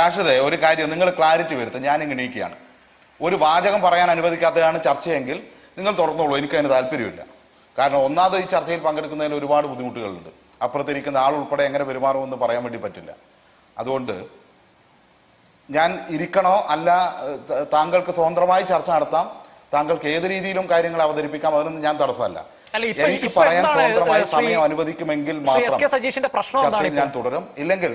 റാഷിദേ ഒരു കാര്യം നിങ്ങൾ ക്ലാരിറ്റി വരുത്തുക. ഞാൻ എണീക്കുകയാണ്. ഒരു വാചകം പറയാൻ അനുവദിക്കാത്തതാണ് ചർച്ചയെങ്കിൽ നിങ്ങൾ തുറന്നോളൂ, എനിക്കതിന് താല്പര്യമില്ല. കാരണം ഒന്നാമത് ഈ ചർച്ചയിൽ പങ്കെടുക്കുന്നതിന് ഒരുപാട് ബുദ്ധിമുട്ടുകളുണ്ട്. അപ്പുറത്തിരിക്കുന്ന ആൾ ഉൾപ്പെടെ എങ്ങനെ പെരുമാറുമെന്ന് പറയാൻ വേണ്ടി പറ്റില്ല. അതുകൊണ്ട് ഞാൻ ഇരിക്കണോ അല്ല, താങ്കൾക്ക് സ്വതന്ത്രമായി ചർച്ച നടത്താം, താങ്കൾക്ക് ഏത് രീതിയിലും കാര്യങ്ങൾ അവതരിപ്പിക്കാം, അതിനൊന്നും ഞാൻ തടസ്സമല്ല. എനിക്ക് പറയാൻ സ്വതന്ത്രമായി സമയം അനുവദിക്കുമെങ്കിൽ മാത്രം ചർച്ചയിൽ ഞാൻ തുടരും. ഇല്ലെങ്കിൽ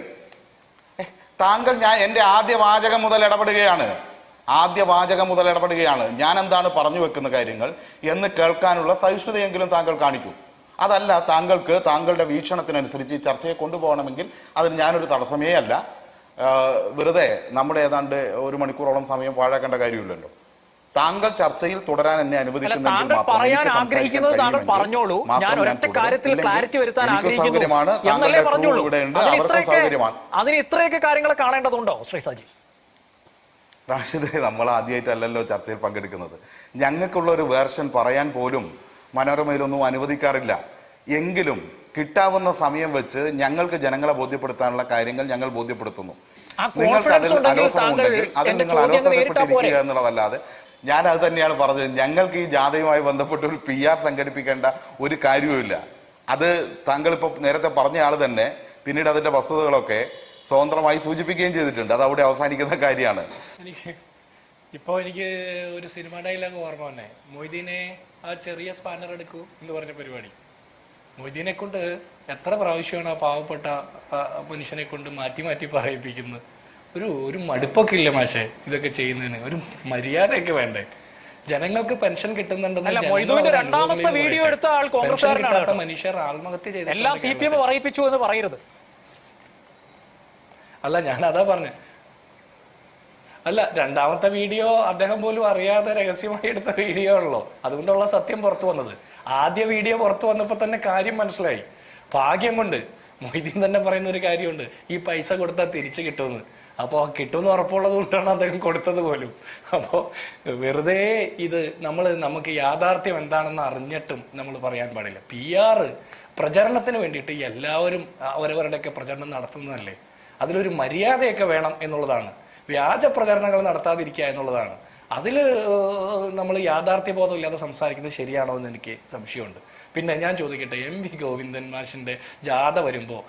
താങ്കൾ എന്റെ ആദ്യ വാചകം മുതൽ ഇടപെടുകയാണ്. ഞാൻ എന്താണ് പറഞ്ഞു വെക്കുന്ന കാര്യങ്ങൾ എന്ന് കേൾക്കാനുള്ള സഹിഷ്ണുതയെങ്കിലും താങ്കൾ കാണിക്കൂ. അതല്ല, താങ്കൾക്ക് താങ്കളുടെ വീക്ഷണത്തിനനുസരിച്ച് ഈ ചർച്ചയെ കൊണ്ടുപോകണമെങ്കിൽ അതിന് ഞാനൊരു തടസ്സമേ അല്ല. വെറുതെ നമ്മുടെ ഏതാണ്ട് 1 മണിക്കൂറോളം സമയം പാഴാക്കേണ്ട കാര്യമില്ലല്ലോ. താങ്കൾ ചർച്ചയിൽ തുടരാൻ എന്നെ അനുവദിക്കുന്നെങ്കിൽ സൗകര്യമാണ്, ഇവിടെയുണ്ട്, അവർക്കും സൗകര്യമാണ്. അതിന് ഇത്രയൊക്കെ കാര്യങ്ങൾ കാണേണ്ടതുണ്ടോ ശ്രീ സജി? റാഷിദ്, നമ്മൾ ആദ്യമായിട്ടല്ലല്ലോ ചർച്ചയിൽ പങ്കെടുക്കുന്നത്. ഞങ്ങൾക്കുള്ള ഒരു വേർഷൻ പറയാൻ പോലും മനോരമയിലൊന്നും അനുവദിക്കാറില്ല. എങ്കിലും കിട്ടാവുന്ന സമയം വെച്ച് ഞങ്ങൾക്ക് ജനങ്ങളെ ബോധ്യപ്പെടുത്താനുള്ള കാര്യങ്ങൾ ഞങ്ങൾ ബോധ്യപ്പെടുത്തുന്നു. നിങ്ങൾക്ക് അതിൽ അലോസരമുണ്ടെങ്കിൽ അതിൽ നിങ്ങൾ അലോസരപ്പെട്ടിരിക്കുക എന്നുള്ളതല്ലാതെ ഞാൻ അത് തന്നെയാണ് പറഞ്ഞത്. ഞങ്ങൾക്ക് ഈ ജാഥയുമായി ബന്ധപ്പെട്ട് ഒരു PR സംഘടിപ്പിക്കേണ്ട ഒരു കാര്യവുമില്ല. അത് താങ്കൾ ഇപ്പോൾ നേരത്തെ പറഞ്ഞ ആൾ തന്നെ പിന്നീട് അതിന്റെ വസ്തുതകളൊക്കെ സ്വതന്ത്രമായി സൂചിപ്പിക്കുകയും ചെയ്തിട്ടുണ്ട്. അത് അവിടെ അവസാനിക്കുന്ന കാര്യമാണ്. എനിക്ക് ഒരു സിനിമ ഡയലോഗ് ഓർമ്മ വന്നേ, മൊയ്തീനെ ആ ചെറിയ സ്പാനർ എടുക്കൂ എന്ന് പറഞ്ഞ പരിപാടി. മൊയ്തീനെ കൊണ്ട് എത്ര പ്രാവശ്യമാണ് ആ പാവപ്പെട്ട മനുഷ്യനെ കൊണ്ട് മാറ്റി മാറ്റി പറയിപ്പിക്കുന്നത്. ഒരു മടുപ്പൊക്കെ ഇല്ല മാഷെ ഇതൊക്കെ ചെയ്യുന്നതിന്? ഒരു മര്യാദയൊക്കെ വേണ്ടേ? ജനങ്ങൾക്ക് പെൻഷൻ കിട്ടുന്നുണ്ടെന്ന് രണ്ടാമത്തെ വീഡിയോ എടുത്ത ആൾ കോൺഗ്രസ്സുകാരനാണ്. മനുഷ്യർ ആത്മഹത്യ ചെയ്ത് എല്ലാം CPM പറയിപ്പിച്ചു എന്ന് പറയരുത്. അല്ല, ഞാൻ അതാ പറഞ്ഞു. അല്ല, രണ്ടാമത്തെ വീഡിയോ അദ്ദേഹം പോലും അറിയാതെ രഹസ്യമായി എടുത്ത വീഡിയോ ഉള്ളോ, അതുകൊണ്ടുള്ള സത്യം പുറത്തു വന്നത്. ആദ്യ വീഡിയോ പുറത്തു വന്നപ്പോൾ തന്നെ കാര്യം മനസ്സിലായി. ഭാഗ്യം കൊണ്ട് മൊയ്തീൻ തന്നെ പറയുന്ന ഒരു കാര്യമുണ്ട്, ഈ പൈസ കൊടുത്താൽ തിരിച്ചു കിട്ടുമെന്ന്. അപ്പോൾ കിട്ടുമെന്ന് ഉറപ്പുള്ളത് കൊണ്ടാണ് അദ്ദേഹം കൊടുത്തത് പോലും. അപ്പോൾ വെറുതെ ഇത് നമുക്ക് യാഥാർത്ഥ്യം എന്താണെന്ന് അറിഞ്ഞിട്ടും നമ്മൾ പറയാൻ പാടില്ല. PR പ്രചരണത്തിന് വേണ്ടിയിട്ട് എല്ലാവരും അവരവരുടെയൊക്കെ പ്രചരണം നടത്തുന്നതല്ലേ. അതിലൊരു മര്യാദയൊക്കെ വേണം എന്നുള്ളതാണ്. വ്യാജ പ്രചരണങ്ങൾ നടത്താതിരിക്കുക എന്നുള്ളതാണ്. അതിൽ നമ്മൾ യാഥാർത്ഥ്യബോധം ഇല്ലാതെ സംസാരിക്കുന്നത് ശരിയാണോ എന്ന് എനിക്ക് സംശയമുണ്ട്. പിന്നെ ഞാൻ ചോദിക്കട്ടെ, MV ഗോവിന്ദൻ മാഷിന്റെ ജാഥ വരുമ്പോൾ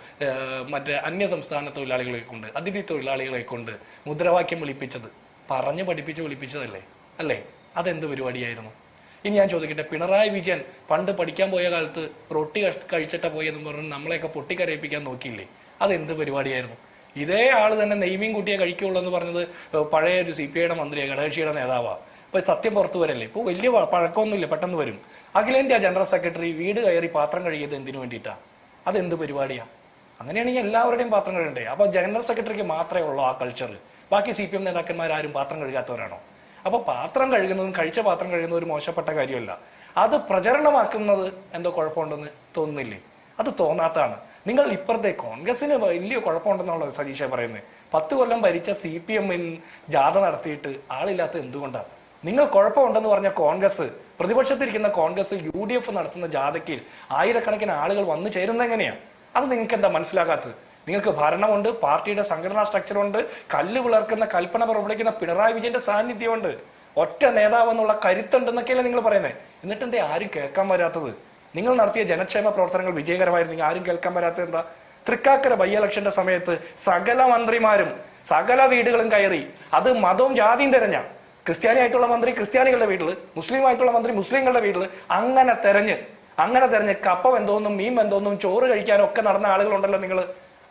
മറ്റേ അന്യ സംസ്ഥാന തൊഴിലാളികളെ കൊണ്ട്, അതിഥി തൊഴിലാളികളെ കൊണ്ട് മുദ്രാവാക്യം വിളിപ്പിച്ചത് പറഞ്ഞ് പഠിപ്പിച്ച് വിളിപ്പിച്ചതല്ലേ അല്ലേ? അതെന്ത് പരിപാടിയായിരുന്നു? ഇനി ഞാൻ ചോദിക്കട്ടെ, പിണറായി വിജയൻ പണ്ട് പഠിക്കാൻ പോയ കാലത്ത് റൊട്ടി കഴിച്ചിട്ടാ പോയെന്ന് പറഞ്ഞ് നമ്മളെയൊക്കെ പൊട്ടിക്കരയിപ്പിക്കാൻ നോക്കിയില്ലേ? അതെന്ത് പരിപാടിയായിരുന്നു? ഇതേ ആള് തന്നെ നെയ്മീൻ കുട്ടിയെ കഴിക്കുള്ളൂ എന്ന് പറഞ്ഞത് പഴയ ഒരു CPIയുടെ മന്ത്രിയാണ്, ഘടകകക്ഷിയുടെ നേതാവാണ്. ഇപ്പൊ സത്യം പുറത്തു വരല്ലേ? ഇപ്പോൾ വലിയ പഴക്കമൊന്നുമില്ല, പെട്ടെന്ന് വരും. അഖിലേന്ത്യാ ജനറൽ സെക്രട്ടറി വീട് കയറി പാത്രം കഴുകിയത് എന്തിനു വേണ്ടിയിട്ടാ? അതെന്ത് പരിപാടിയാ? അങ്ങനെയാണെങ്കിൽ എല്ലാവരുടെയും പാത്രം കഴുകണ്ടേ? അപ്പൊ ജനറൽ സെക്രട്ടറിക്ക് മാത്രമേ ഉള്ളൂ ആ കൾച്ചർ? ബാക്കി CPM നേതാക്കന്മാരും പാത്രം കഴുകാത്തവരാണോ? അപ്പൊ പാത്രം കഴുകുന്നതും കഴിച്ച പാത്രം കഴുകുന്നതും ഒരു മോശപ്പെട്ട കാര്യമല്ല. അത് പ്രചരണമാക്കുന്നത് എന്തോ കുഴപ്പമുണ്ടെന്ന് തോന്നുന്നില്ലേ? അത് തോന്നാത്തതാണ്. നിങ്ങൾ ഇപ്പുറത്തെ കോൺഗ്രസിന് വലിയ കുഴപ്പമുണ്ടെന്നുള്ള സതീഷ പറയുന്നത്. 10 കൊല്ലം ഭരിച്ച CPM ജാഥ നടത്തിയിട്ട് ആളില്ലാത്ത എന്തുകൊണ്ടാണ്? നിങ്ങൾ കുഴപ്പമുണ്ടെന്ന് പറഞ്ഞ കോൺഗ്രസ്, പ്രതിപക്ഷത്തിരിക്കുന്ന കോൺഗ്രസ് UDF നടത്തുന്ന ജാഥയ്ക്ക് ആയിരക്കണക്കിന് ആളുകൾ വന്നു ചേരുന്നത് എങ്ങനെയാണ്? അത് നിങ്ങൾക്ക് എന്താ മനസ്സിലാകാത്തത്? നിങ്ങൾക്ക് ഭരണമുണ്ട്, പാർട്ടിയുടെ സംഘടനാ സ്ട്രക്ചറുണ്ട്, കല്ല് വിളർക്കുന്ന കൽപ്പന പുറപ്പെടുവിക്കുന്ന പിണറായി വിജയന്റെ സാന്നിധ്യമുണ്ട്, ഒറ്റ നേതാവ് എന്നുള്ള കരുത്തുണ്ടെന്നൊക്കെയല്ലേ നിങ്ങൾ പറയുന്നത്. എന്നിട്ടെന്തേ ആരും കേൾക്കാൻ വരാത്തത്? നിങ്ങൾ നടത്തിയ ജനക്ഷേമ പ്രവർത്തനങ്ങൾ വിജയകരമായിരുന്നു, ആരും കേൾക്കാൻ വരാത്തത് എന്താ? തൃക്കാക്കര ബൈ ഇലക്ഷന്റെ സമയത്ത് സകല മന്ത്രിമാരും സകല വീടുകളും കയറി, അത് മതവും ജാതിയും തിരഞ്ഞ, ക്രിസ്ത്യാനി ആയിട്ടുള്ള മന്ത്രി ക്രിസ്ത്യാനികളുടെ വീട്ടിൽ, മുസ്ലിം ആയിട്ടുള്ള മന്ത്രി മുസ്ലിങ്ങളുടെ വീട്ടിൽ, അങ്ങനെ തെരഞ്ഞ് കപ്പ വെന്തോന്നും മീൻ വെന്തോന്നും ചോറ് കഴിക്കാനൊക്കെ നടന്ന ആളുകളുണ്ടല്ലോ നിങ്ങൾ.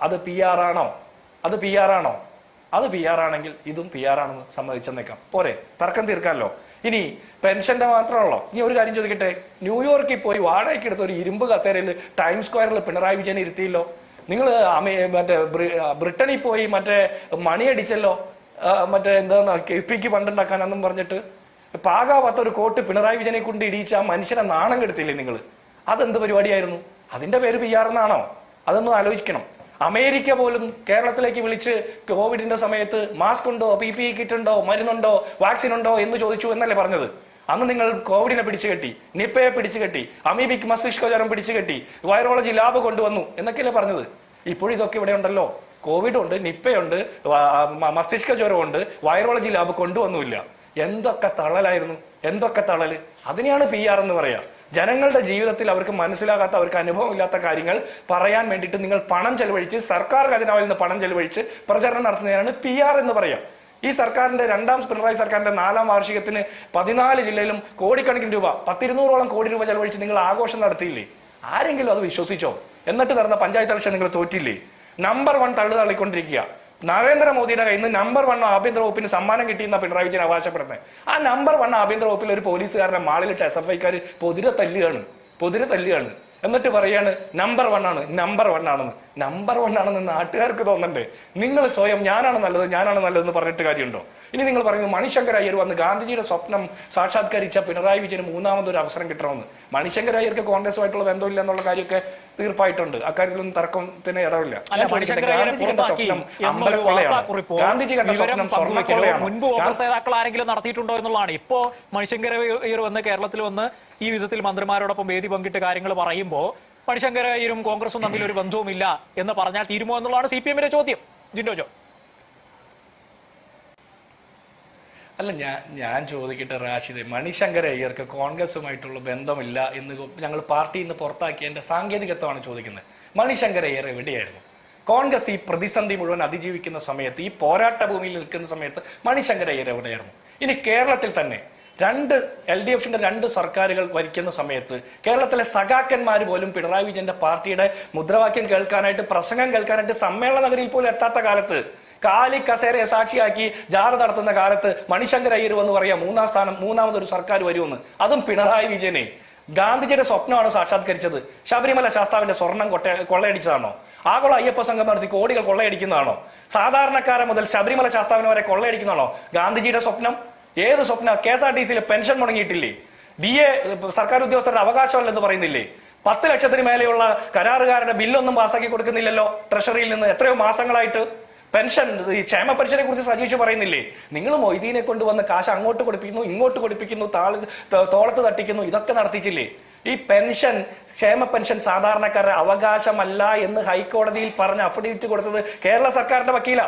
അത് PR ആണോ? അത് PR ആണെങ്കിൽ ഇതും PR ആണെന്ന് സമ്മതിച്ചെന്നേക്കാം. പോരെ, തർക്കം തീർക്കാമല്ലോ. ഇനി പെൻഷന്റെ മാത്രമല്ലോ. ഇനി ഒരു കാര്യം ചോദിക്കട്ടെ, ന്യൂയോർക്കിൽ പോയി വാടകയ്ക്ക് എടുത്ത ഒരു ഇരുമ്പ് കസേരയിൽ ടൈം സ്ക്വയറിൽ പിണറായി വിജയൻ ഇരുത്തിയല്ലോ. നിങ്ങൾ മറ്റേ ബ്രിട്ടനിൽ പോയി മറ്റേ മണിയടിച്ചല്ലോ, മറ്റേ എന്താ കിഫിക്ക് ഫണ്ടുണ്ടാക്കാനെന്നും പറഞ്ഞിട്ട്. പാകാവാത്ത ഒരു കോട്ട് പിണറായി വിജയനെ കൊണ്ട് ഇടിയിച്ച ആ മനുഷ്യനെ നാണം കെടുത്തില്ലേ നിങ്ങൾ? അതെന്ത് പരിപാടിയായിരുന്നു? അതിന്റെ പേര് PR എന്നാണോ? അതൊന്നും ആലോചിക്കണം. അമേരിക്ക പോലും കേരളത്തിലേക്ക് വിളിച്ച് കോവിഡിന്റെ സമയത്ത് മാസ്ക് ഉണ്ടോ, PPE കിറ്റ് ഉണ്ടോ, മരുന്നുണ്ടോ, വാക്സിൻ ഉണ്ടോ എന്ന് ചോദിച്ചു എന്നല്ലേ പറഞ്ഞത്? അന്ന് നിങ്ങൾ കോവിഡിനെ പിടിച്ചു കെട്ടി, നിപ്പയെ പിടിച്ചു കെട്ടി, അമീബിക് മസ്തിഷ്ക ജ്വരം പിടിച്ചു കെട്ടി, വൈറോളജി ലാബ് കൊണ്ടുവന്നു എന്നൊക്കെയല്ലേ പറഞ്ഞത്? ഇപ്പോഴും ഇതൊക്കെ ഇവിടെ ഉണ്ടല്ലോ. കോവിഡ് ഉണ്ട്, നിപ്പയുണ്ട്, മസ്തിഷ്ക ജ്വരമുണ്ട്, വൈറോളജി ലാബ് കൊണ്ടുവന്നില്ല. എന്തൊക്കെ തള്ളലായിരുന്നു, എന്തൊക്കെ തള്ളല്. അതിനെയാണ് PR എന്ന് പറയാ. ജനങ്ങളുടെ ജീവിതത്തിൽ അവർക്ക് മനസ്സിലാകാത്ത, അവർക്ക് അനുഭവമില്ലാത്ത കാര്യങ്ങൾ പറയാൻ വേണ്ടിയിട്ട് നിങ്ങൾ പണം ചെലവഴിച്ച്, സർക്കാർ ഖജനാവിൽ നിന്ന് പണം ചെലവഴിച്ച് പ്രചരണം നടത്തുന്നതിനാണ് PR എന്ന് പറയാം. ഈ സർക്കാരിന്റെ പിണറായി സർക്കാരിന്റെ 4ാം വാർഷികത്തിന് 14 ജില്ലയിലും കോടിക്കണക്കിന് രൂപ, 10-200ഓളം കോടി രൂപ ചെലവഴിച്ച് നിങ്ങൾ ആഘോഷം നടത്തിയില്ലേ? ആരെങ്കിലും അത് വിശ്വസിച്ചോ? എന്നിട്ട് നടന്ന പഞ്ചായത്ത് ഇലക്ഷൻ നിങ്ങൾ തോറ്റില്ലേ? നമ്പർ 1 തള്ളിക്കൊണ്ടിരിക്കുക. നരേന്ദ്രമോദിയുടെ കയ്യിൽ നിന്ന് നമ്പർ 1 ആഭ്യന്തര വകുപ്പിന് സമ്മാനം കിട്ടിയെന്ന പിണറായി വിജയൻ അവകാശപ്പെടുന്നത്. ആ നമ്പർ 1 ആഭ്യന്തര വകുപ്പിൽ ഒരു പോലീസുകാരനെ മാളിലിട്ട് SFIക്കാർ പൊതിരെ തല്ലുകയാണ്. എന്നിട്ട് പറയാണ് നമ്പർ 1 ആണ്, നമ്പർ 1 ആണെന്ന്. നമ്പർ 1 ആണെന്ന് നാട്ടുകാർക്ക് തോന്നണ്ടേ? നിങ്ങൾ സ്വയം ഞാനാണ് നല്ലതെന്ന് പറഞ്ഞിട്ട് കാര്യമുണ്ടോ? ഇനി നിങ്ങൾ പറയുന്നത് മണിശങ്കർ അയ്യർ വന്ന് ഗാന്ധിജിയുടെ സ്വപ്നം സാക്ഷാത്കരിച്ച പിണറായി വിജയന് 3ാമതൊരു അവസരം കിട്ടണമെന്ന്. മണിശങ്കർ അയ്യർക്ക് കോൺഗ്രസുമായിട്ടുള്ള ബന്ധമില്ല എന്നുള്ള കാര്യമൊക്കെ തീർപ്പായിട്ടുണ്ട്. അക്കാര്യത്തിലൊന്നും തർക്കത്തിന് ഇടവില്ല. മുൻപ് കോൺഗ്രസ് നേതാക്കൾ ആരെങ്കിലും നടത്തിയിട്ടുണ്ടോ എന്നുള്ളതാണ്. ഇപ്പോ മണിശങ്കർ അയ്യർ വന്ന് കേരളത്തിൽ വന്ന് ഈ വിധത്തിൽ മന്ത്രിമാരോടൊപ്പം വേദി പങ്കിട്ട് കാര്യങ്ങൾ പറയുമ്പോൾ മണിശങ്കർ അയ്യരും കോൺഗ്രസും തമ്മിൽ ഒരു ബന്ധവുമില്ല എന്ന് പറഞ്ഞാൽ തീരുമോ എന്നുള്ളതാണ് CPM-ന്റെ ചോദ്യം. ജിൻഡോ ജോ. അല്ല, ഞാൻ ചോദിക്കട്ടെ റാഷിദ്, മണിശങ്കർ അയ്യർക്ക് കോൺഗ്രസുമായിട്ടുള്ള ബന്ധമില്ല എന്ന് ഞങ്ങൾ പാർട്ടിയിൽ നിന്ന് പുറത്താക്കിയതിന്റെ സാങ്കേതികത്വമാണ് ചോദിക്കുന്നത്. മണിശങ്കർ അയ്യർ എവിടെയായിരുന്നു? കോൺഗ്രസ് ഈ പ്രതിസന്ധി മുഴുവൻ അതിജീവിക്കുന്ന സമയത്ത്, ഈ പോരാട്ട ഭൂമിയിൽ നിൽക്കുന്ന സമയത്ത് മണിശങ്കർ അയ്യർ എവിടെയായിരുന്നു? ഇനി കേരളത്തിൽ തന്നെ LDF-ന്റെ 2 സർക്കാരുകൾ ഭരിക്കുന്ന സമയത്ത് കേരളത്തിലെ സഖാക്കന്മാർ പോലും പിണറായി വിജയന്റെ പാർട്ടിയുടെ മുദ്രാവാക്യം കേൾക്കാനായിട്ട്, പ്രസംഗം കേൾക്കാനായിട്ട് സമ്മേളന നഗരിയിൽ പോലും എത്താത്ത കാലത്ത്, കാലി കസേരയെ സാക്ഷിയാക്കി ജാഥ നടത്തുന്ന കാലത്ത് മണിശങ്കർ അയ്യർ എന്ന് പറയാം 3ാം സ്ഥാനം, 3ാമതൊരു സർക്കാർ വരുമെന്ന്. അതും പിണറായി വിജയനെ. ഗാന്ധിജിയുടെ സ്വപ്നമാണ് സാക്ഷാത്കരിച്ചത്. ശബരിമല ശാസ്താവിന്റെ സ്വർണം കൊള്ളയടിച്ചതാണോ? ആഗോള അയ്യപ്പ സംഘം നടത്തി കോടികൾ കൊള്ളയടിക്കുന്നതാണോ? സാധാരണക്കാരെ മുതൽ ശബരിമല ശാസ്താവിനെ വരെ കൊള്ളയടിക്കുന്നതാണോ ഗാന്ധിജിയുടെ സ്വപ്നം? ഏത് സ്വപ്നം? KSRTC-യിലെ പെൻഷൻ മുടങ്ങിയിട്ടില്ലേ? DA സർക്കാർ ഉദ്യോഗസ്ഥരുടെ അവകാശമല്ലെന്ന് പറയുന്നില്ലേ? 10 ലക്ഷത്തിന് മേലെയുള്ള കരാറുകാരുടെ ബില്ലൊന്നും പാസ്സാക്കി കൊടുക്കുന്നില്ലല്ലോ ട്രഷറിയിൽ നിന്ന് എത്രയോ മാസങ്ങളായിട്ട്. പെൻഷൻ, ഈ ക്ഷേമ പെൻഷനെ കുറിച്ച് സജീഷ് പറയുന്നില്ലേ? നിങ്ങൾ മൊയ്തീനെ കൊണ്ടുവന്ന് കാശ് അങ്ങോട്ട് കൊടുപ്പിക്കുന്നു, ഇങ്ങോട്ട് കൊടുപ്പിക്കുന്നു, തോളത്ത് തട്ടിക്കുന്നു, ഇതൊക്കെ നടത്തിച്ചില്ലേ? ഈ ക്ഷേമ പെൻഷൻ സാധാരണക്കാരുടെ അവകാശമല്ല എന്ന് ഹൈക്കോടതിയിൽ പറഞ്ഞ് അഫിഡവിറ്റ് കൊടുത്തത് കേരള സർക്കാരിന്റെ വക്കീല.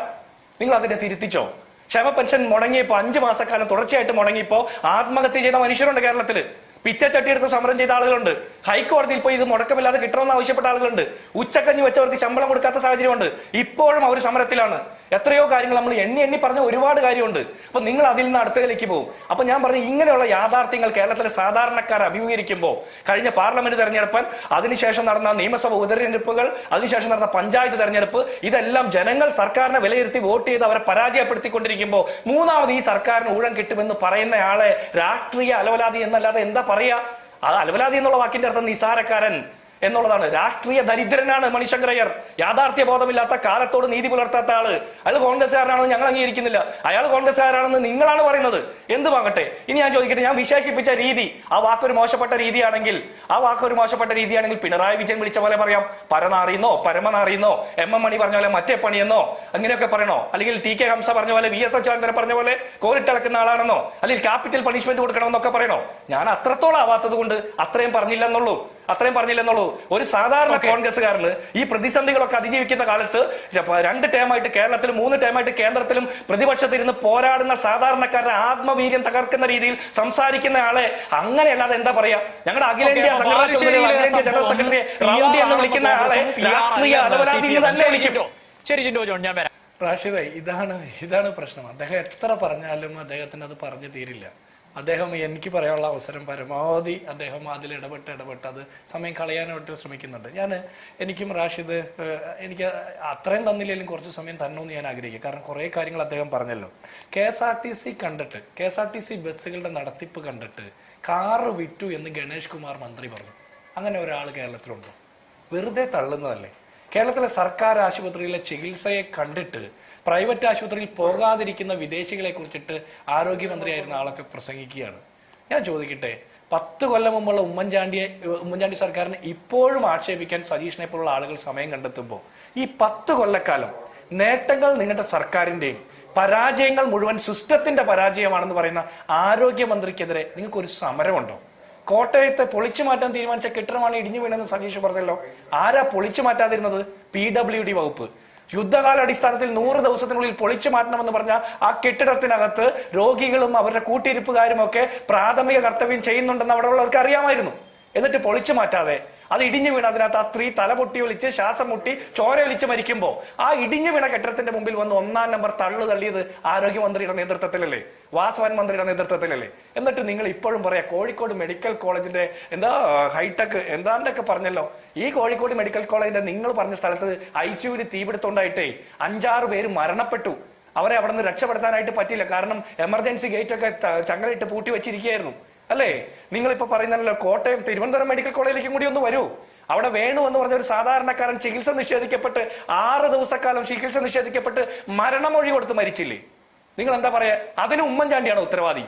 നിങ്ങൾ അതിനെ തിരുത്തിച്ചോ? ക്ഷേമ പെൻഷൻ മുടങ്ങിയപ്പോ 5 മാസക്കാലം തുടർച്ചയായിട്ട് മുടങ്ങിയപ്പോ ആത്മഹത്യ ചെയ്ത മനുഷ്യരുണ്ട് കേരളത്തില്. പിച്ചച്ചട്ടിയെടുത്ത് സമരം ചെയ്ത ആളുകളുണ്ട്. ഹൈക്കോടതിയിൽ പോയി ഇത് മുടക്കമില്ലാതെ കിട്ടണമെന്ന് ആവശ്യപ്പെട്ട ആളുകളുണ്ട്. ഉച്ചക്കഞ്ഞി വെച്ചവർക്ക് ശമ്പളം കൊടുക്കാത്ത സാഹചര്യമുണ്ട്. ഇപ്പോഴും അവർ സമരത്തിലാണ്. എത്രയോ കാര്യങ്ങൾ നമ്മൾ എണ്ണി പറഞ്ഞ ഒരുപാട് കാര്യമുണ്ട്. അപ്പൊ നിങ്ങൾ അതിൽ നിന്ന് അടുത്തതിലേക്ക് പോകും. അപ്പൊ ഞാൻ പറഞ്ഞു, ഇങ്ങനെയുള്ള യാഥാർത്ഥ്യങ്ങൾ കേരളത്തിലെ സാധാരണക്കാർ അഭിമുഖീകരിക്കുമ്പോൾ കഴിഞ്ഞ പാർലമെന്റ് തെരഞ്ഞെടുപ്പ്, അതിനുശേഷം നടന്ന നിയമസഭ ഉപതെരഞ്ഞെടുപ്പുകൾ, അതിനുശേഷം നടന്ന പഞ്ചായത്ത് തെരഞ്ഞെടുപ്പ്, ഇതെല്ലാം ജനങ്ങൾ സർക്കാരിനെ വിലയിരുത്തി വോട്ട് ചെയ്ത് അവരെ പരാജയപ്പെടുത്തിക്കൊണ്ടിരിക്കുമ്പോൾ 3ാമത് ഈ സർക്കാരിന് ഊഴം കിട്ടുമെന്ന് പറയുന്നയാളെ രാഷ്ട്രീയ അലവലാതി എന്നല്ലാതെ എന്താ പറയാ? അത് അലവലാതി എന്നുള്ള വാക്കിന്റെ അർത്ഥം നിസാരക്കാരൻ എന്നുള്ളതാണ്. രാഷ്ട്രീയ ദരിദ്രനാണ് മണിശങ്കർ അയ്യർ. യാഥാർത്ഥ്യ ബോധമില്ലാത്ത, കാലത്തോട് നീതി പുലർത്താത്ത ആള്. അയാൾ കോൺഗ്രസ്സുകാരനാണെന്ന് ഞങ്ങൾ അംഗീകരിക്കുന്നില്ല. അയാൾ കോൺഗ്രസ്സുകാരാണെന്ന് നിങ്ങളാണ് പറയുന്നത്. എന്തുവാകട്ടെ? ഇനി ഞാൻ ചോദിക്കട്ടെ, ഞാൻ വിശേഷിപ്പിച്ച രീതി ആ വാക്കൊരു മോശപ്പെട്ട രീതിയാണെങ്കിൽ പിണറായി വിജയൻ വിളിച്ച പോലെ പറയാം, പരനാറിയെന്നോ പരമനാറിയെന്നോ, MM മണി പറഞ്ഞ പോലെ മറ്റേ പണിയെന്നോ അങ്ങനെയൊക്കെ പറയണോ? അല്ലെങ്കിൽ TK ഹംസ പറഞ്ഞ പോലെ, VS അച്യുതാനന്ദൻ പറഞ്ഞ പോലെ കോരിട്ടിളക്കുന്ന ആളാണെന്നോ, അല്ലെങ്കിൽ ക്യാപിറ്റൽ പണിഷ്മെന്റ് കൊടുക്കണമെന്നൊക്കെ പറയണോ? ഞാൻ അത്രത്തോളം ആവാത്തത് കൊണ്ട് അത്രയും പറഞ്ഞില്ലെന്നുള്ളൂ. ഒരു സാധാരണ കോൺഗ്രസ്സുകാരന് ഈ പ്രതിസന്ധികളൊക്കെ അതിജീവിക്കുന്ന കാലത്ത് 2 ടേമായിട്ട് കേരളത്തിലും 3 ടേമായിട്ട് കേന്ദ്രത്തിലും പ്രതിപക്ഷത്തിരുന്ന് പോരാടുന്ന സാധാരണക്കാരുടെ ആത്മവീര്യം തകർക്കുന്ന രീതിയിൽ സംസാരിക്കുന്ന ആളെ അങ്ങനെയല്ലാതെ എന്താ പറയാ? ഞങ്ങളുടെ അഖിലേന്ത്യാ ജനറൽ സെക്രട്ടറി റൗഡി എന്ന് വിളിക്കുന്ന ആളെ രാഷ്ട്രീയ അലവലാതി തന്നെ വിളിക്കും. ശരി ജിൻഡോ ജോൺ, ഞാൻ വരാം. റാഷിദേ, ഇതാണ് പ്രശ്നം. അദ്ദേഹം എത്ര പറഞ്ഞാലും അദ്ദേഹത്തിന് അത് പറഞ്ഞു തീരില്ല. എനിക്ക് പറയാനുള്ള അവസരം പരമാവധി അദ്ദേഹം അതിൽ ഇടപെട്ട് അത് സമയം കളയാനായിട്ട് ശ്രമിക്കുന്നുണ്ട്. എനിക്കും റാഷിദ്, എനിക്ക് അത്രയും തന്നില്ലെങ്കിലും കുറച്ച് സമയം തരണമെന്ന് ഞാൻ ആഗ്രഹിക്കുക. കാരണം കുറേ കാര്യങ്ങൾ അദ്ദേഹം പറഞ്ഞല്ലോ. KSRTC ബസ്സുകളുടെ നടത്തിപ്പ് കണ്ടിട്ട് കാറ് വിറ്റു എന്ന് ഗണേഷ് കുമാർ മന്ത്രി പറഞ്ഞു. അങ്ങനെ ഒരാൾ കേരളത്തിലുണ്ടോ? വെറുതെ തള്ളുന്നതല്ലേ. കേരളത്തിലെ സർക്കാർ ആശുപത്രിയിലെ ചികിത്സയെ കണ്ടിട്ട് പ്രൈവറ്റ് ആശുപത്രിയിൽ പോകാതിരിക്കുന്ന വിദേശികളെ കുറിച്ചിട്ട് ആരോഗ്യമന്ത്രിയായിരുന്ന ആളൊക്കെ പ്രസംഗിക്കുകയാണ്. ഞാൻ ചോദിക്കട്ടെ, 10 കൊല്ലം മുമ്പുള്ള ഉമ്മൻചാണ്ടി സർക്കാരിനെ ഇപ്പോഴും ആക്ഷേപിക്കാൻ സതീഷിനെ പോലുള്ള ആളുകൾ സമയം കണ്ടെത്തുമ്പോൾ ഈ 10 കൊല്ലക്കാലം നേട്ടങ്ങൾ നിങ്ങളുടെ സർക്കാരിന്റെയും പരാജയങ്ങൾ മുഴുവൻ സിസ്റ്റത്തിന്റെ പരാജയമാണെന്ന് പറയുന്ന ആരോഗ്യമന്ത്രിക്കെതിരെ നിങ്ങൾക്കൊരു സമരമുണ്ടോ? കോട്ടയത്തെ പൊളിച്ചു മാറ്റാൻ തീരുമാനിച്ച കെട്ടിടമാണ് ഇടിഞ്ഞു വീണെന്ന് സതീഷ് പറഞ്ഞല്ലോ. ആരാ പൊളിച്ചു മാറ്റാതിരുന്നത്? PWD വകുപ്പ്. യുദ്ധകാലാടിസ്ഥാനത്തിൽ 100 ദിവസത്തിനുള്ളിൽ പൊളിച്ചു മാറ്റണമെന്ന് പറഞ്ഞ ആ കെട്ടിടത്തിനകത്ത് രോഗികളും അവരുടെ കൂട്ടിരിപ്പുകാരും ഒക്കെ പ്രാഥമിക കർത്തവ്യം ചെയ്യുന്നുണ്ടെന്ന് അവിടെ ഉള്ളവർക്ക് അറിയാമായിരുന്നു. എന്നിട്ട് പൊളിച്ചു മാറ്റാതെ അത് ഇടിഞ്ഞു വീണ് അതിനകത്ത് ആ സ്ത്രീ തലപൊട്ടി ഒലിച്ച് ശ്വാസം മുട്ടി ചോര ഒലിച്ച് മരിക്കുമ്പോൾ ആ ഇടിഞ്ഞു വീണ കെട്ടിടത്തിന്റെ മുമ്പിൽ വന്ന് 1-ാം നമ്പർ തള്ളിയത് ആരോഗ്യമന്ത്രിയുടെ നേതൃത്വത്തിലല്ലേ, വാസവൻ മന്ത്രിയുടെ നേതൃത്വത്തിലല്ലേ? എന്നിട്ട് നിങ്ങൾ ഇപ്പോഴും പറയാ കോഴിക്കോട് മെഡിക്കൽ കോളേജിന്റെ എന്താ ഹൈടെക് എന്താണ്ടൊക്കെ പറഞ്ഞല്ലോ. ഈ കോഴിക്കോട് മെഡിക്കൽ കോളേജിന്റെ നിങ്ങൾ പറഞ്ഞ സ്ഥലത്ത് ICUവിൽ തീപിടുത്തമുണ്ടായിട്ടേ 5-6 പേര് മരണപ്പെട്ടു. അവരെ അവിടെ നിന്ന് രക്ഷപ്പെടുത്താനായിട്ട് പറ്റില്ല, കാരണം എമർജൻസി ഗേറ്റ് ഒക്കെ ചങ്ങലയിട്ട് പൂട്ടി വെച്ചിരിക്കുകയായിരുന്നു അല്ലേ? നിങ്ങളിപ്പോ പറയുന്നല്ലോ കോട്ടയം തിരുവനന്തപുരം മെഡിക്കൽ കോളേജിലേക്കും കൂടി ഒന്ന് വരൂ. അവിടെ വേണു എന്ന് പറഞ്ഞ ഒരു സാധാരണക്കാരൻ ചികിത്സ നിഷേധിക്കപ്പെട്ട് 6 ദിവസക്കാലം ചികിത്സ നിഷേധിക്കപ്പെട്ട് മരണമൊഴി കൊടുത്ത് മരിച്ചില്ലേ? നിങ്ങൾ എന്താ പറയാ? അതിന് ഉമ്മൻചാണ്ടിയാണോ ഉത്തരവാദി?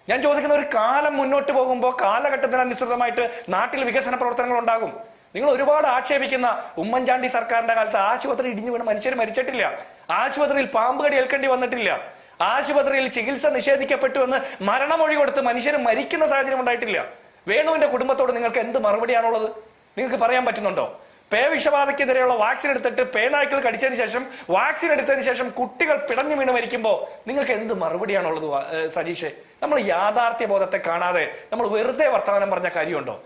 ഞാൻ ചോദിക്കുന്ന, ഒരു കാലം മുന്നോട്ട് പോകുമ്പോൾ കാലഘട്ടത്തിനനുസൃതമായിട്ട് നാട്ടിൽ വികസന പ്രവർത്തനങ്ങൾ ഉണ്ടാകും. നിങ്ങൾ ഒരുപാട് ആക്ഷേപിക്കുന്ന ഉമ്മൻചാണ്ടി സർക്കാരിന്റെ കാലത്ത് ആശുപത്രി ഇടിഞ്ഞു വീണ് മനുഷ്യർ മരിച്ചിട്ടില്ല, ആശുപത്രിയിൽ പാമ്പ് കടി ഏൽക്കേണ്ടി വന്നിട്ടില്ല, ആശുപത്രിയിൽ ചികിത്സ നിഷേധിക്കപ്പെട്ടു എന്ന് മരണമൊഴി കൊടുത്ത് മനുഷ്യർ മരിക്കുന്ന സാഹചര്യം ഉണ്ടായിട്ടില്ല. വേണുവിന്റെ കുടുംബത്തോട് നിങ്ങൾക്ക് എന്ത് മറുപടിയാണുള്ളത്? നിങ്ങൾക്ക് പറയാൻ പറ്റുന്നുണ്ടോ? പേവിഷബാധയ്ക്കെതിരെയുള്ള വാക്സിൻ എടുത്തിട്ട് പേനായ്ക്കൾ കടിച്ചതിന് ശേഷം വാക്സിൻ എടുത്തതിന് ശേഷം കുട്ടികൾ പിടഞ്ഞു വീണ് മരിക്കുമ്പോൾ നിങ്ങൾക്ക് എന്ത് മറുപടിയാണുള്ളത്? സജീഷെ, നമ്മൾ യാഥാർത്ഥ്യ ബോധത്തെ കാണാതെ നമ്മൾ വെറുതെ വർത്തമാനം പറഞ്ഞ കാര്യമുണ്ടോ?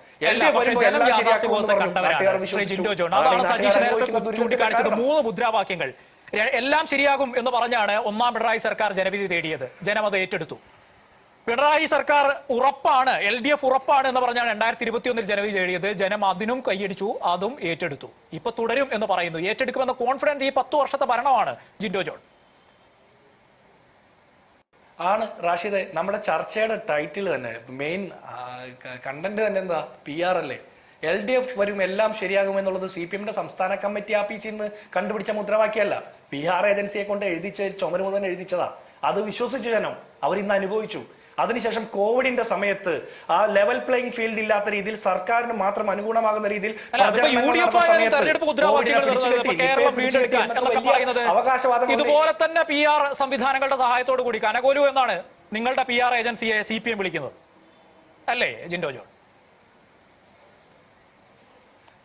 ചൂണ്ടിക്കാണിച്ചത് 3 മുദ്രാവാക്യങ്ങൾ എല്ലാം ശരിയാകും എന്ന് പറഞ്ഞാണ് 1-ാം പിണറായി സർക്കാർ ജനവിധി തേടിയത്. ജനം അത് ഏറ്റെടുത്തു. പിണറായി സർക്കാർ ഉറപ്പാണ്, LDF ഉറപ്പാണ് എന്ന് പറഞ്ഞാണ് 2021 ജനവിധി തേടിയത്. ജനം അതിനും കൈയടിച്ചു, അതും ഏറ്റെടുത്തു. ഇപ്പൊ തുടരും എന്ന് പറയുന്നു. ഏറ്റെടുക്കുമെന്ന കോൺഫിഡൻസ് ഈ 10 വർഷത്തെ ഭരണമാണ്. ജിൻഡോ ജോൺ ആണ്. റാഷിദെ, നമ്മുടെ ചർച്ചയുടെ ടൈറ്റിൽ തന്നെ, മെയിൻ കണ്ടന്റ് തന്നെ എന്താ? PR അല്ലേ? LDF വരും, എല്ലാം ശരിയാകുമെന്നുള്ളത് CPMന്റെ സംസ്ഥാന കമ്മിറ്റി ആഫീസിൽ നിന്ന് കണ്ടുപിടിച്ച മുദ്രാവാക്യമല്ല. PR ഏജൻസിയെ കൊണ്ട് എഴുതിച്ച ചുമര് മുഴുവൻ എഴുതിച്ചതാ. അത് വിശ്വസിച്ചു ജനം, അവരിന്ന് അനുഭവിച്ചു. അതിനുശേഷം കോവിഡിന്റെ സമയത്ത് ആ ലെവൽ പ്ലേയിങ് ഫീൽഡ് ഇല്ലാത്ത രീതിയിൽ സർക്കാരിന് മാത്രം അനുകൂലമാകുന്ന രീതിയിൽ ഇതുപോലെ തന്നെ PR സംവിധാനങ്ങളുടെ സഹായത്തോടു കൂടി കനകോലു എന്നാണ് നിങ്ങളുടെ PR ഏജൻസിയെ CPM വിളിക്കുന്നത് അല്ലേ ജിൻഡോ ജോൺ?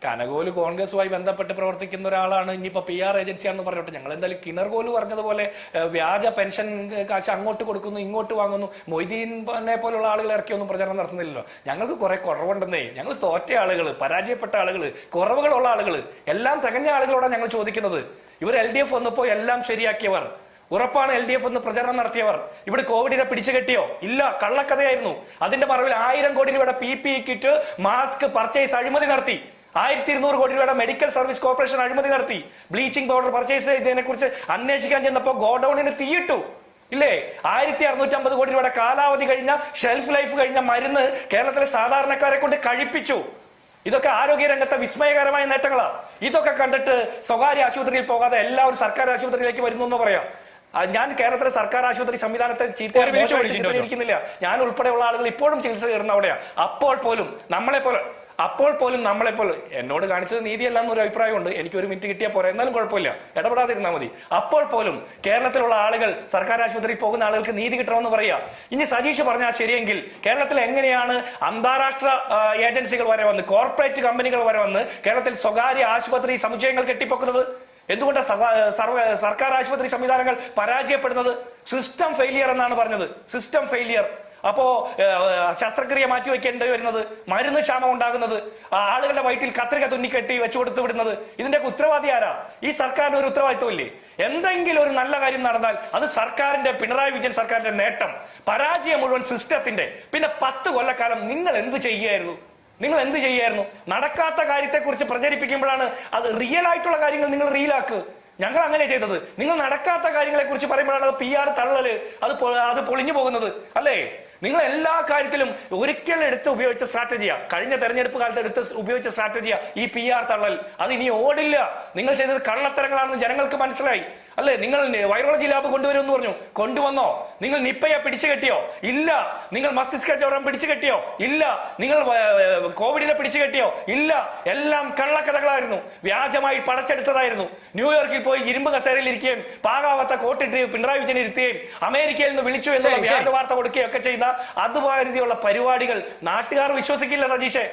കനകോലു കോൺഗ്രസുമായി ബന്ധപ്പെട്ട് പ്രവർത്തിക്കുന്ന ഒരാളാണ്. ഇനിയിപ്പോ PR ഏജൻസിയാണെന്ന് പറഞ്ഞോട്ടെ. ഞങ്ങൾ എന്തായാലും കിണർകോലു പറഞ്ഞതുപോലെ വ്യാജ പെൻഷൻ കാശ് അങ്ങോട്ട് കൊടുക്കുന്നു ഇങ്ങോട്ട് വാങ്ങുന്നു, മൊയ്തീനെ പോലുള്ള ആളുകൾ ഇറക്കിയൊന്നും പ്രചരണം നടത്തുന്നില്ലല്ലോ. ഞങ്ങൾക്ക് കുറെ കുറവുണ്ടെന്നേ. ഞങ്ങൾ തോറ്റ ആളുകൾ, പരാജയപ്പെട്ട ആളുകൾ, കുറവുകളുള്ള ആളുകൾ, എല്ലാം തികഞ്ഞ ആളുകളോടാണ് ഞങ്ങൾ ചോദിക്കുന്നത്. ഇവർ LDF വന്നപ്പോ എല്ലാം ശരിയാക്കിയവർ, ഉറപ്പാണ് LDF എന്ന് പ്രചരണം നടത്തിയവർ ഇവിടെ കോവിഡിനെ പിടിച്ചു കെട്ടിയോ? ഇല്ല, കള്ളക്കഥയായിരുന്നു. അതിന്റെ മറവിൽ 1000 കോടി രൂപയുടെ PPE കിറ്റ്, മാസ്ക് പർച്ചേസ് അഴിമതി നടത്തി. 1200 കോടി രൂപയുടെ മെഡിക്കൽ സർവീസ് കോർപ്പറേഷൻ അഴിമതി നടത്തി. ബ്ലീച്ചിങ് പൗഡർ പർച്ചേസ് ചെയ്തതിനെ കുറിച്ച് അന്വേഷിക്കാൻ ചെന്നപ്പോൾ ഗോഡൌണിന് തീയിട്ടു ഇല്ലേ? 1650 കോടി രൂപയുടെ കാലാവധി കഴിഞ്ഞ, ഷെൽഫ് ലൈഫ് കഴിഞ്ഞ മരുന്ന് കേരളത്തിലെ സാധാരണക്കാരെ കൊണ്ട് കഴിപ്പിച്ചു. ഇതൊക്കെ ആരോഗ്യ രംഗത്തെ വിസ്മയകരമായ നേട്ടങ്ങളാണ്. ഇതൊക്കെ കണ്ടിട്ട് സ്വകാര്യ ആശുപത്രിയിൽ പോകാതെ എല്ലാവരും സർക്കാർ ആശുപത്രിയിലേക്ക് വരുന്നു എന്ന് പറയാം. ഞാൻ കേരളത്തിലെ സർക്കാർ ആശുപത്രി സംവിധാനത്തെ ചിത്രീകരിക്കുന്നില്ല. ഞാൻ ഉൾപ്പെടെയുള്ള ആളുകൾ ഇപ്പോഴും ചികിത്സ കയറുന്ന അവിടെയാണ്. അപ്പോൾ പോലും നമ്മളെപ്പോലെ എന്നോട് കാണിച്ചത് നീതിയല്ല എന്നൊരു അഭിപ്രായമുണ്ട്. എനിക്ക് 1 മിനിറ്റ് കിട്ടിയാൽ പോരാ, എന്നാലും കുഴപ്പമില്ല, ഇടപെടാതിരുന്നാൽ മതി. അപ്പോൾ പോലും കേരളത്തിലുള്ള ആളുകൾ, സർക്കാർ ആശുപത്രിയിൽ പോകുന്ന ആളുകൾക്ക് നീതി കിട്ടണമെന്ന് പറയാ. ഇനി സജീഷ് പറഞ്ഞാൽ ശരിയെങ്കിൽ കേരളത്തിൽ എങ്ങനെയാണ് അന്താരാഷ്ട്ര ഏജൻസികൾ വരെ വന്ന്, കോർപ്പറേറ്റ് കമ്പനികൾ വരെ വന്ന് കേരളത്തിൽ സ്വകാര്യ ആശുപത്രി സമുച്ചയങ്ങൾ കെട്ടിപ്പൊക്കുന്നത്? എന്തുകൊണ്ടാണ് സർക്കാർ ആശുപത്രി സംവിധാനങ്ങൾ പരാജയപ്പെടുന്നത്? സിസ്റ്റം ഫെയിലിയർ എന്നാണ് പറഞ്ഞത്. System failure. അപ്പോ ശസ്ത്രക്രിയ മാറ്റിവെക്കേണ്ടി വരുന്നത്, മരുന്ന് ക്ഷാമം ഉണ്ടാകുന്നത്, ആളുകളുടെ വയറ്റിൽ കത്രിക തുന്നിക്കെട്ടി വെച്ചു കൊടുത്തു വിടുന്നത്, ഇതിന്റെ ഉത്തരവാദി ആരാ? ഈ സർക്കാരിന് ഒരു ഉത്തരവാദിത്വമില്ലേ? എന്തെങ്കിലും ഒരു നല്ല കാര്യം നടന്നാൽ അത് സർക്കാരിന്റെ, പിണറായി വിജയൻ സർക്കാരിന്റെ നേട്ടം. പരാജയം മുഴുവൻ സിസ്റ്റത്തിന്റെ. പിന്നെ 10 കൊല്ലക്കാലം നിങ്ങൾ എന്ത് ചെയ്യായിരുന്നു? നടക്കാത്ത കാര്യത്തെക്കുറിച്ച് പ്രചരിപ്പിക്കുമ്പോഴാണ് അത് റിയൽ ആയിട്ടുള്ള കാര്യങ്ങൾ നിങ്ങൾ റീലാക്ക്. ഞങ്ങൾ അങ്ങനെ ചെയ്തത്. നിങ്ങൾ നടക്കാത്ത കാര്യങ്ങളെ കുറിച്ച് പറയുമ്പോഴാണ് അത് PR തള്ളല്, അത് പൊളിഞ്ഞു പോകുന്നത് അല്ലേ? നിങ്ങൾ എല്ലാ കാര്യത്തിലും ഒരിക്കൽ ഉപയോഗിച്ച സ്ട്രാറ്റജിയാ, കഴിഞ്ഞ തെരഞ്ഞെടുപ്പ് കാലത്ത് ഉപയോഗിച്ച സ്ട്രാറ്റജിയാ ഈ PR തള്ളൽ. അത് ഇനി ഓടില്ല. നിങ്ങൾ ചെയ്തത് കള്ളത്തരങ്ങളാണെന്ന് ജനങ്ങൾക്ക് മനസ്സിലായി അല്ലേ? നിങ്ങൾ വൈറോളജി ലാബ് കൊണ്ടുവരുമെന്ന് പറഞ്ഞു, കൊണ്ടുവന്നോ? നിങ്ങൾ നിപ്പയെ പിടിച്ചു കെട്ടിയോ? ഇല്ല. നിങ്ങൾ മസ്തിഷ്ക ജ്വരം പിടിച്ചു കെട്ടിയോ? ഇല്ല. നിങ്ങൾ കോവിഡിനെ പിടിച്ചു കെട്ടിയോ? ഇല്ല. എല്ലാം കള്ളക്കഥകളായിരുന്നു, വ്യാജമായി പടച്ചെടുത്തതായിരുന്നു. ന്യൂയോർക്കിൽ പോയി ഇരുമ്പ് കസേരയിൽ ഇരിക്കുകയും പാകാവത്ത കോട്ടിട്ട് പിണറായി വിജയൻ ഇരുത്തുകയും അമേരിക്കയിൽ നിന്ന് വിളിച്ചു എന്നുള്ള വ്യാജ വാർത്ത കൊടുക്കുകയും ഒക്കെ ചെയ്യുന്ന അതുമാതിരിയുള്ള പരിപാടികൾ നാട്ടുകാർ വിശ്വസിക്കില്ല സജീഷേ.